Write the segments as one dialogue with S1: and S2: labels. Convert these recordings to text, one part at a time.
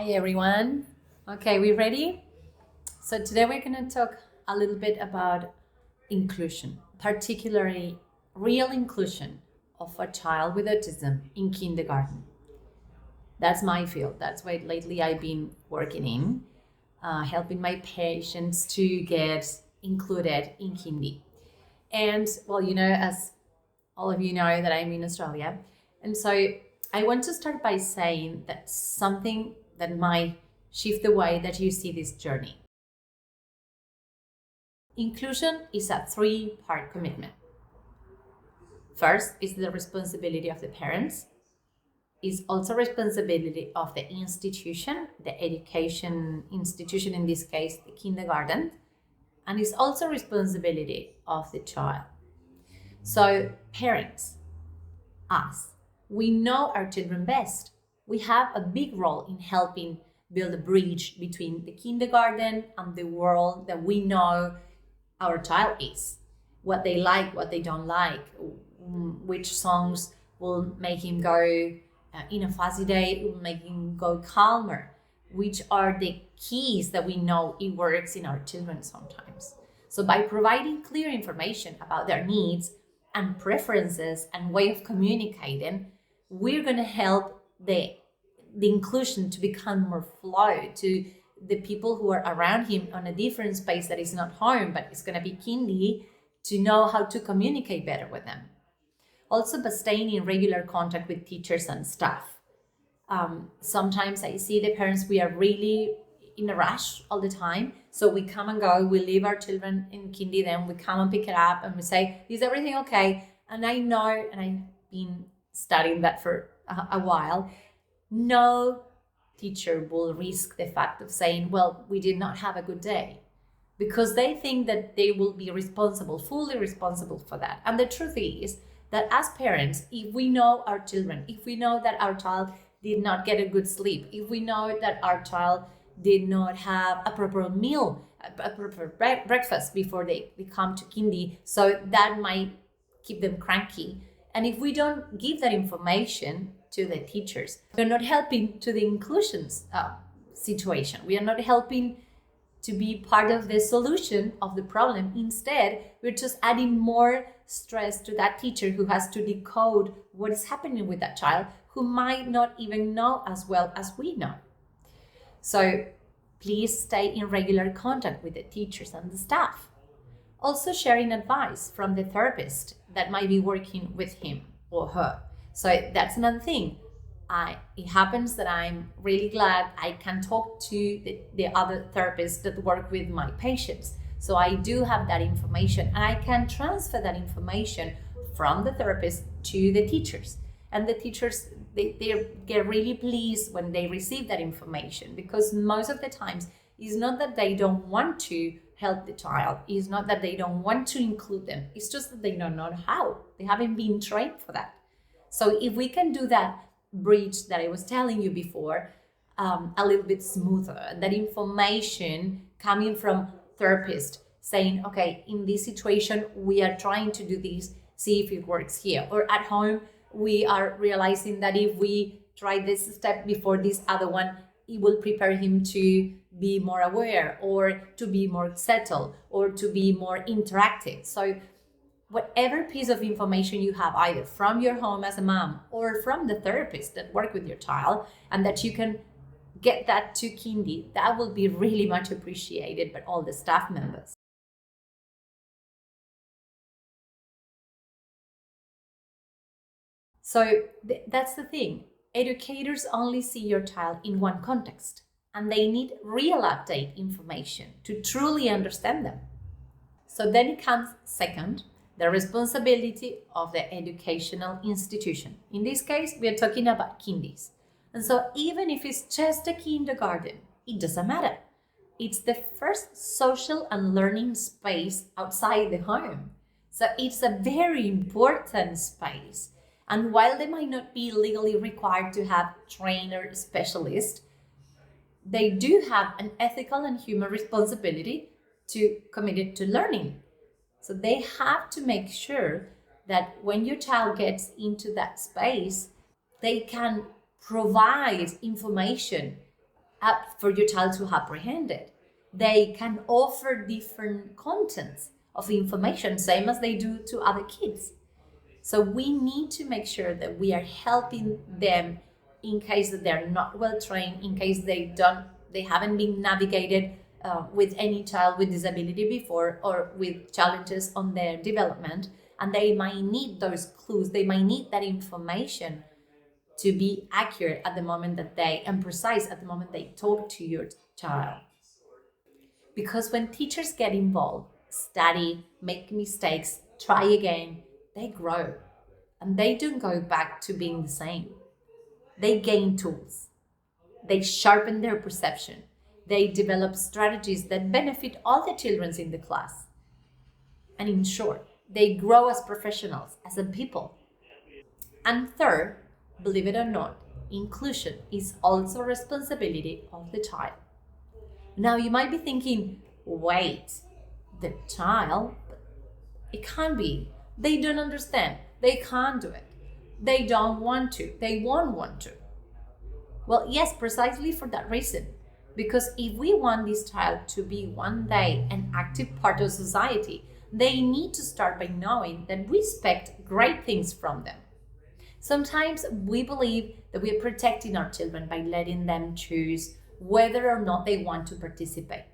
S1: Hi everyone. Okay, we ready? So today we're going to talk a little bit about inclusion, particularly real inclusion of a child with autism in kindergarten. That's my field. That's what lately I've been working in, helping my patients to get included in kindy. And well, as all of you know, that I'm in Australia. And so I want to start by saying that something that might shift the way that you see this journey. Inclusion is a three-part commitment. First is the responsibility of the parents. Is also responsibility of the institution, the education institution, in this case, the kindergarten, and is also responsibility of the child. So parents, us, we know our children best. We have a big role in helping build a bridge between the kindergarten and the world that we know our child is. What they like, what they don't like, which songs will make him go in a fuzzy day, will make him go calmer, which are the keys that we know it works in our children sometimes. So by providing clear information about their needs and preferences and way of communicating, we're going to help the inclusion to become more flow to the people who are around him on a different space that is not home, but it's going to be kindy, to know how to communicate better with them. Also, by staying in regular contact with teachers and staff. Sometimes I see the parents, we are really in a rush all the time. So we come and go, we leave our children in kindy, then we come and pick it up and we say, is everything okay? And I know, and I've been studying that for a while, no teacher will risk the fact of saying, well, we did not have a good day, because they think that they will be responsible, fully responsible for that. And the truth is that as parents, if we know our children, if we know that our child did not get a good sleep, if we know that our child did not have a proper meal, a proper breakfast before they come to kindy, so that might keep them cranky. And if we don't give that information to the teachers, we're not helping to the inclusions situation. We are not helping to be part of the solution of the problem. Instead, we're just adding more stress to that teacher who has to decode what is happening with that child, who might not even know as well as we know. So please stay in regular contact with the teachers and the staff. Also sharing advice from the therapist that might be working with him or her. So that's another thing. It happens that I'm really glad I can talk to the other therapists that work with my patients. So I do have that information, and I can transfer that information from the therapist to the teachers. And the teachers, they get really pleased when they receive that information, because most of the times it's not that they don't want to help the child, it's not that they don't want to include them, it's just that they don't know how. They haven't been trained for that. So if we can do that bridge that I was telling you before, a little bit smoother, that information coming from therapist saying, okay, in this situation, we are trying to do this, see if it works here. Or at home, we are realizing that if we try this step before this other one, it will prepare him to be more aware, or to be more settled, or to be more interactive. So whatever piece of information you have, either from your home as a mom or from the therapist that work with your child, and that you can get that to kindy, that will be really much appreciated by all the staff members. So that's the thing. Educators only see your child in one context, and they need real update information to truly understand them. So then it comes second, the responsibility of the educational institution. In this case, we are talking about kindies. And so even if it's just a kindergarten, it doesn't matter. It's the first social and learning space outside the home. So it's a very important space. And while they might not be legally required to have trainer specialists, they do have an ethical and human responsibility to commit it to learning. So they have to make sure that when your child gets into that space, they can provide information for your child to apprehend it. They can offer different contents of information, same as they do to other kids. So we need to make sure that we are helping them in case that they're not well trained, in case they haven't been navigated with any child with disability before, or with challenges on their development, and they might need those clues, they might need that information to be accurate at the moment that they, and precise at the moment they talk to your child. Because when teachers get involved, study, make mistakes, try again, they grow and they don't go back to being the same. They gain tools, they sharpen their perception, they develop strategies that benefit all the children in the class. And in short, they grow as professionals, as a people. And third, believe it or not, inclusion is also a responsibility of the child. Now you might be thinking, wait, the child? It can't be. They don't understand. They can't do it. They don't want to. They won't want to. Well, yes, precisely for that reason. Because if we want this child to be one day an active part of society, they need to start by knowing that we expect great things from them. Sometimes we believe that we are protecting our children by letting them choose whether or not they want to participate.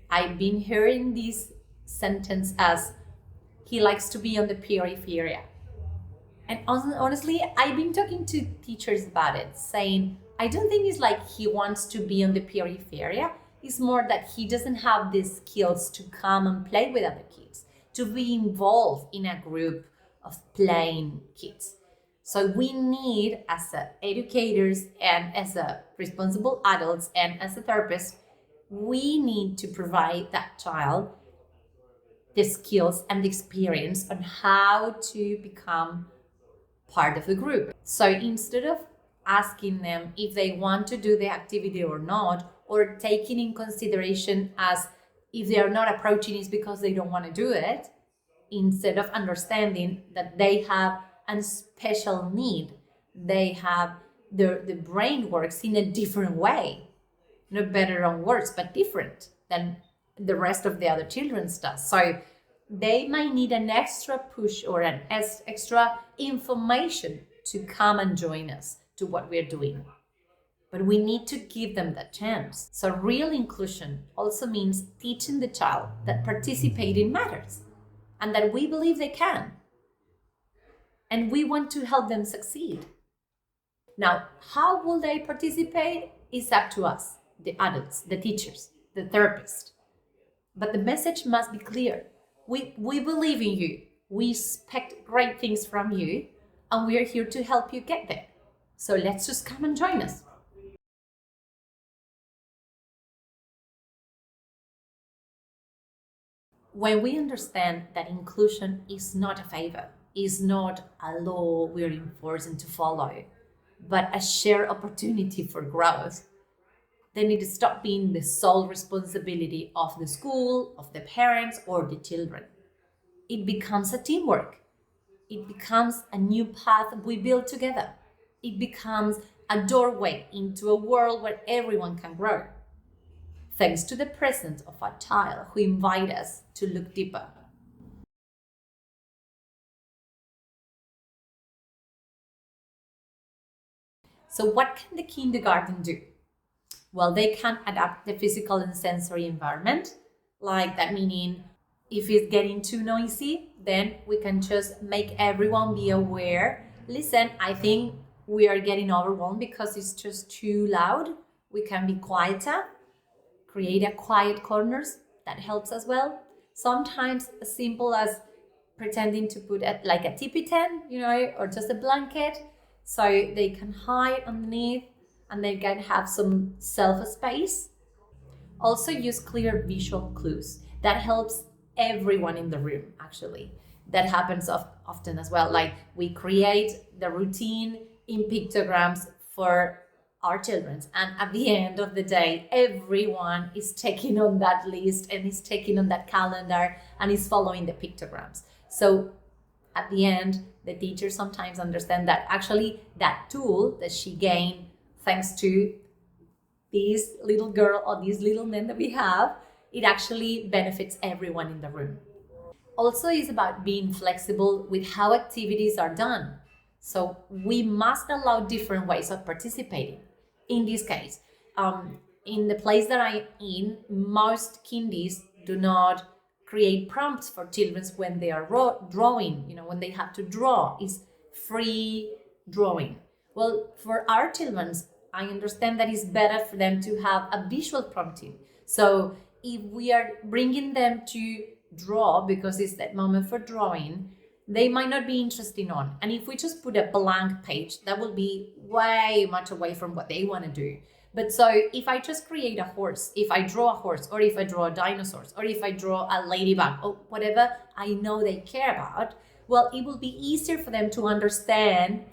S1: I've been hearing this sentence as, he likes to be on the periphery. And honestly, I've been talking to teachers about it, saying, I don't think it's like he wants to be on the periphery. It's more that he doesn't have the skills to come and play with other kids, to be involved in a group of playing kids. So we need, as educators and as responsible adults and as a therapist, we need to provide that child the skills and the experience on how to become part of the group. So instead of asking them if they want to do the activity or not, or taking in consideration as if they are not approaching is because they don't want to do it, instead of understanding that they have a special need, they have the brain works in a different way, not better or worse, but different than the rest of the other children's does. So they might need an extra push or an extra information to come and join us to what we're doing. But we need to give them that chance. So real inclusion also means teaching the child that participating matters and that we believe they can. And we want to help them succeed. Now, how will they participate is up to us, the adults, the teachers, the therapist. But the message must be clear. We believe in you. We expect great things from you, and we are here to help you get there. So let's just come and join us. When we understand that inclusion is not a favor, is not a law we're enforcing to follow, but a shared opportunity for growth, then it stops being the sole responsibility of the school, of the parents, or the children. It becomes a teamwork. It becomes a new path we build together. It becomes a doorway into a world where everyone can grow, thanks to the presence of a child who invites us to look deeper. So what can the kindergarten do? Well, they can adapt the physical and sensory environment, like that meaning if it's getting too noisy, then we can just make everyone be aware. Listen, I think we are getting overwhelmed because it's just too loud. We can be quieter, create a quiet corners. That helps as well. Sometimes as simple as pretending to put like a tippy tent, or just a blanket, so they can hide underneath and they can have some self-space. Also use clear visual clues. That helps everyone in the room, actually. That happens often as well. Like we create the routine in pictograms for our children. And at the end of the day, everyone is taking on that list and is taking on that calendar and is following the pictograms. So at the end, the teacher sometimes understand that actually that tool that she gained thanks to this little girl or this little man that we have, it actually benefits everyone in the room. Also, is about being flexible with how activities are done. So we must allow different ways of participating. In this case, in the place that I'm in, most kindies do not create prompts for children when they are drawing. When they have to draw, is free drawing. Well, for our children, I understand that it's better for them to have a visual prompting. So if we are bringing them to draw because it's that moment for drawing, they might not be interested on. And if we just put a blank page, that will be way much away from what they want to do. But so if I just create a horse, if I draw a horse, or if I draw dinosaurs, or if I draw a ladybug, or whatever I know they care about, well, it will be easier for them to understand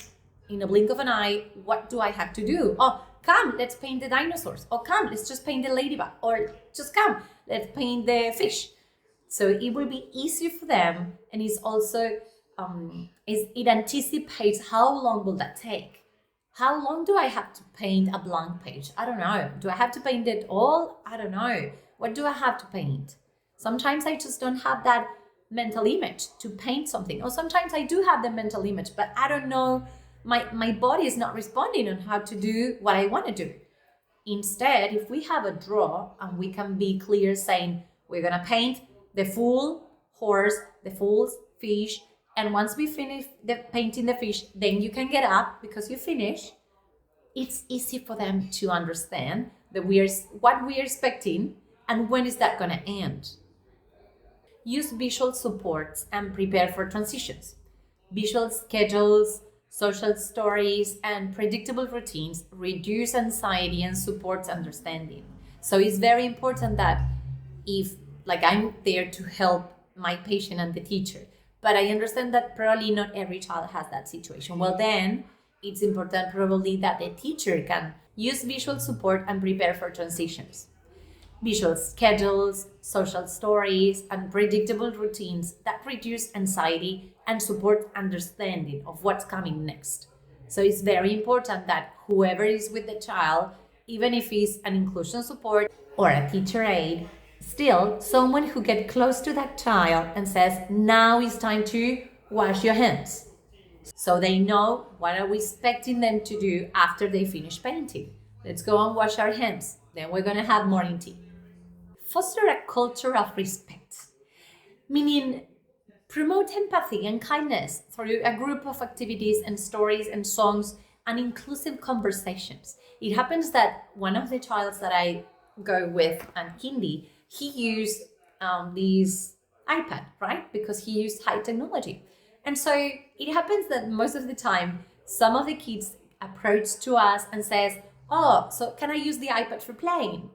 S1: in a blink of an eye, what do I have to do? Oh, come, let's paint the dinosaurs. Or come, let's just paint the ladybug. Or just come, let's paint the fish. So it will be easier for them, and it's also it anticipates how long will that take. How long do I have to paint a blank page? I don't know. Do I have to paint it all? I don't know. What do I have to paint? Sometimes I just don't have that mental image to paint something, or sometimes I do have the mental image, but I don't know. My body is not responding on how to do what I want to do. Instead, if we have a draw and we can be clear saying we're going to paint the full horse, the full fish, and once we finish painting the fish, then you can get up because you finish. It's easy for them to understand that what we are expecting and when is that going to end. Use visual supports and prepare for transitions. Visual schedules, social stories, and predictable routines reduce anxiety and supports understanding. So it's very important that if, like, I'm there to help my patient and the teacher, but I understand that probably not every child has that situation. Well, then it's important probably that the teacher can use visual support and prepare for transitions. Visual schedules, social stories, and predictable routines that reduce anxiety and support understanding of what's coming next. So it's very important that whoever is with the child, even if it's an inclusion support or a teacher aide, still someone who gets close to that child and says, now it's time to wash your hands. So they know what are we expecting them to do after they finish painting. Let's go and wash our hands. Then we're going to have morning tea. Foster a culture of respect, meaning promote empathy and kindness through a group of activities and stories and songs and inclusive conversations. It happens that one of the childs that I go with and Hindi, he used this iPad, right? Because he used high technology. And so it happens that most of the time, some of the kids approach to us and says, oh, so can I use the iPad for playing?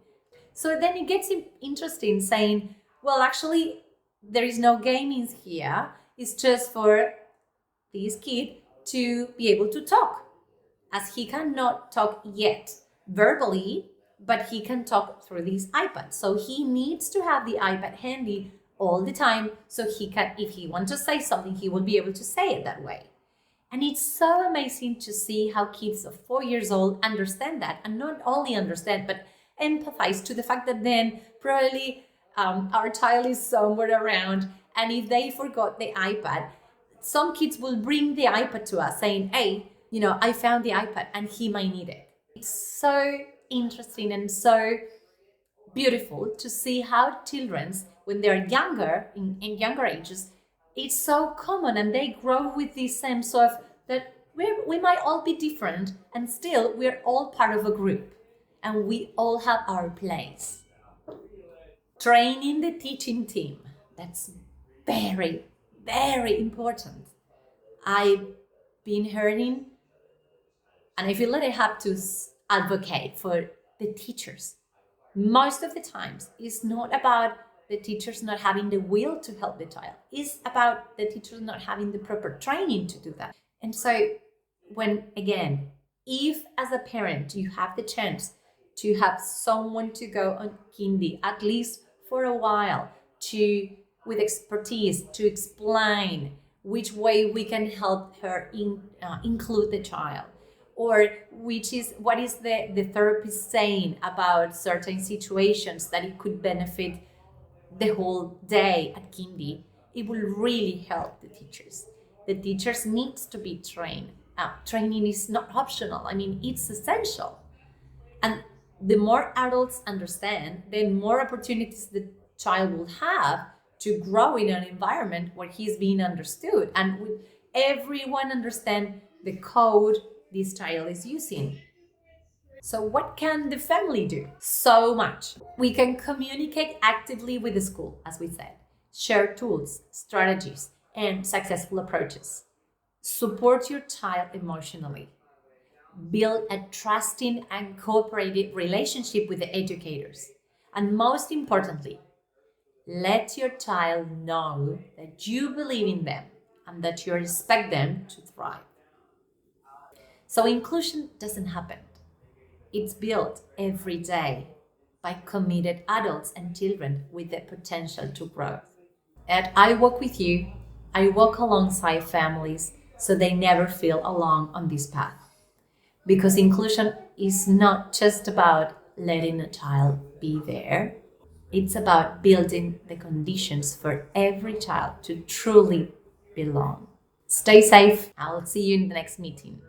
S1: So then it gets interesting saying, well, actually, there is no gaming here. It's just for this kid to be able to talk, as he cannot talk yet verbally, but he can talk through this iPad. So he needs to have the iPad handy all the time so he can, if he wants to say something, he will be able to say it that way. And it's so amazing to see how kids of 4 years old understand that, and not only understand, but empathize to the fact that then probably our child is somewhere around, and if they forgot the iPad, some kids will bring the iPad to us saying, hey, I found the iPad and he might need it. It's so interesting and so beautiful to see how children, when they're younger, in younger ages, it's so common and they grow with this sense of that we might all be different and still we're all part of a group and we all have our place. Training the teaching team. That's very, very important. I've been hearing, and I feel that I have to advocate for the teachers. Most of the times, it's not about the teachers not having the will to help the child. It's about the teachers not having the proper training to do that. And so when, again, if as a parent you have the chance to have someone to go on Kindi, at least for a while, with expertise, to explain which way we can help her include the child, or what is the therapist saying about certain situations that it could benefit the whole day at kindy. It will really help the teachers. The teachers needs to be trained. Training is not optional. I mean, it's essential. And the more adults understand, then more opportunities the child will have to grow in an environment where he's being understood and with everyone understand the code this child is using. So what can the family do? So much. We can communicate actively with the school, as we said, share tools, strategies, and successful approaches. Support your child emotionally. Build a trusting and cooperative relationship with the educators. And most importantly, let your child know that you believe in them and that you expect them to thrive. So inclusion doesn't happen. It's built every day by committed adults and children with the potential to grow. And I walk with you, I walk alongside families so they never feel alone on this path. Because inclusion is not just about letting a child be there, it's about building the conditions for every child to truly belong. Stay safe. I'll see you in the next meeting.